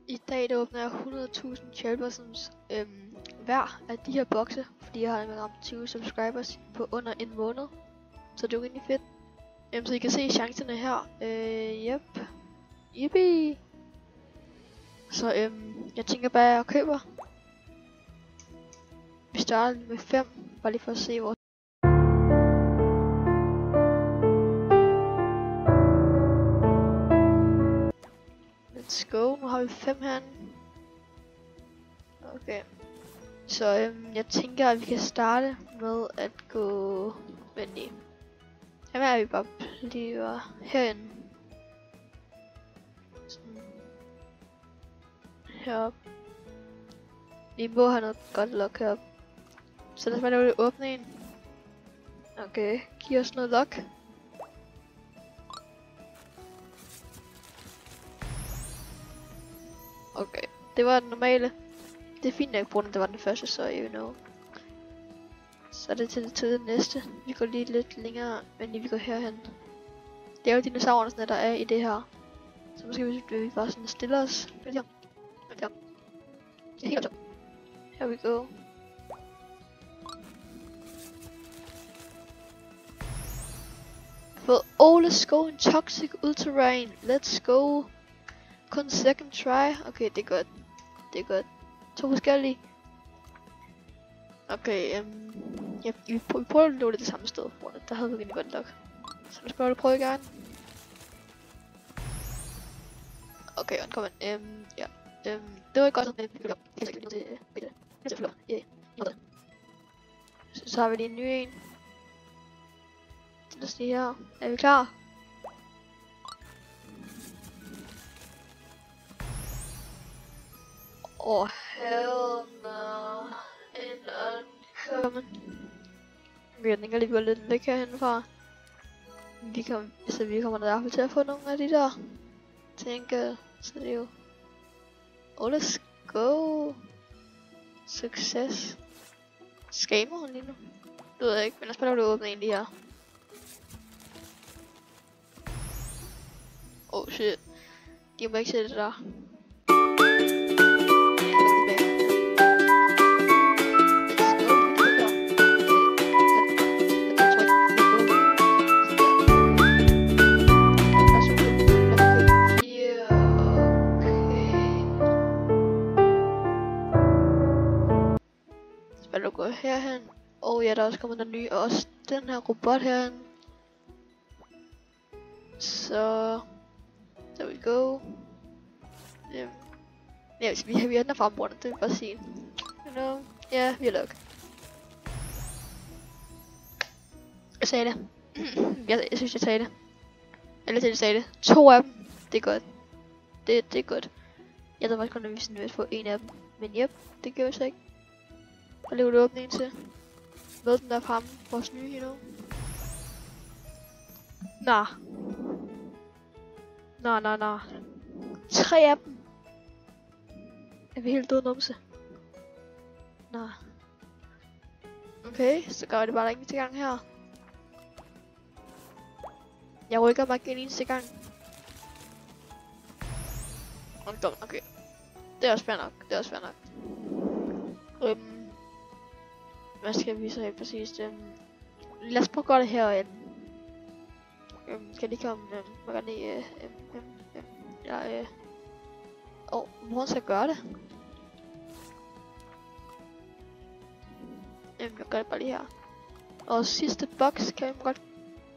I dag der åbner jeg 100.000 Chalbersons hver af de her bokse, fordi jeg har nemlig ramt 20 subscribers på under en måned. Så det er jo egentlig fedt. Så I kan se chancerne her. Yep. Yippie. Så jeg tænker bare, at jeg køber. Vi starter med 5, bare lige for at se hvor. Let's go, nu har vi 5 herinde. Okay. Så jeg tænker, at vi kan starte med at gå... Vent lige. Jamen er vi bare bliver herinde. Sådan. Herop. Vi må have noget godt luck herop. Så lad os bare åbne en. Okay, giv os noget luck. Okay, det var den normale. Det er fint, at jeg bruger den, det var den første, så you know. Så er det til det næste. Vi går lige lidt længere, men vi går herhen. Det er jo dinosaurerne, der er i det her. Så måske vil vi bare sådan stille os. Here we go. For let's go in Toxic Ultra-Rain. Let's go. Kun second try. Okay, det er godt. Det er godt. 2 forskellige. Okay, vi prøver at nå det samme sted. Der havde vi rigtig godt nok. Så nu skal vi prøve igen. Okay, kom ind. Ja. Det var godt. Så har vi lige en ny en. Lad os lige her. Er vi klar? Hell no. En uncommon. Okay, jeg tænker lige gå lidt væk herhenfra. Vi kommer der i hvert fald til at få nogle af de der. Tænker, så det er jo... let's go. Succes. Skamer hun lige nu? Det ved jeg ikke, men lad os bare lade det åbne en lige her. Oh shit. De må ikke se det der. Herhen. Ja, der er også kommet en ny, og også den her robot herhen. Så... There we go. Ja, hvis vi ender frembrunder, det vil bare sige. You know? Ja, vi er luk. Jeg sagde det. jeg synes, jeg sagde det. Eller jeg sagde det. 2 af dem. Det er godt. Det er godt. Jeg tror faktisk kun, at vi sådan vil få en af dem. Men yep, det gør vi så ikke. Og lige vil åbne en til. Med den der fremme. Vores nye, you know. Nah. 3 af dem. Er vi helt døde numse? Nah. Okay, så gør det bare ikke til gang her. Jeg rykker mig ikke en eneste gang. Okay. Det er også fair nok. Hvad skal vi så helt præcist? Lad os prøve at gøre det her. Skal lige komme ned? Hvor skal jeg gøre det? Jeg gør det bare lige her. Og sidste boks kan vi godt...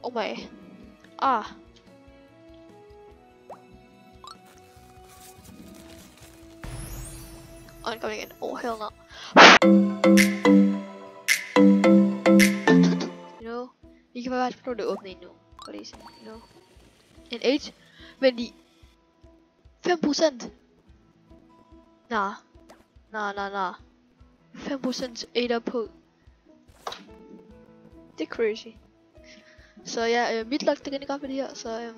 Oh my. Og den kommer igen. Hell no. Vi kan bare prøve at åbne en nu. For det you know. En 8. Men de 5%. Nah. 5% 8 på. Det er crazy. Så ja, mit luck det er godt med det her. Så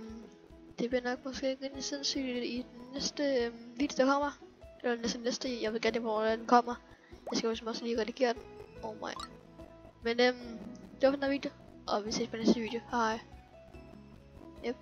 det bliver nok måske rigtig sindssygt i den næste video der kommer. Eller næste, jeg ved gerne hvor den kommer. Jeg skal også lige redigere den. Oh my. Men det var den her video. Og vi ses på næste video. Hej. Yep.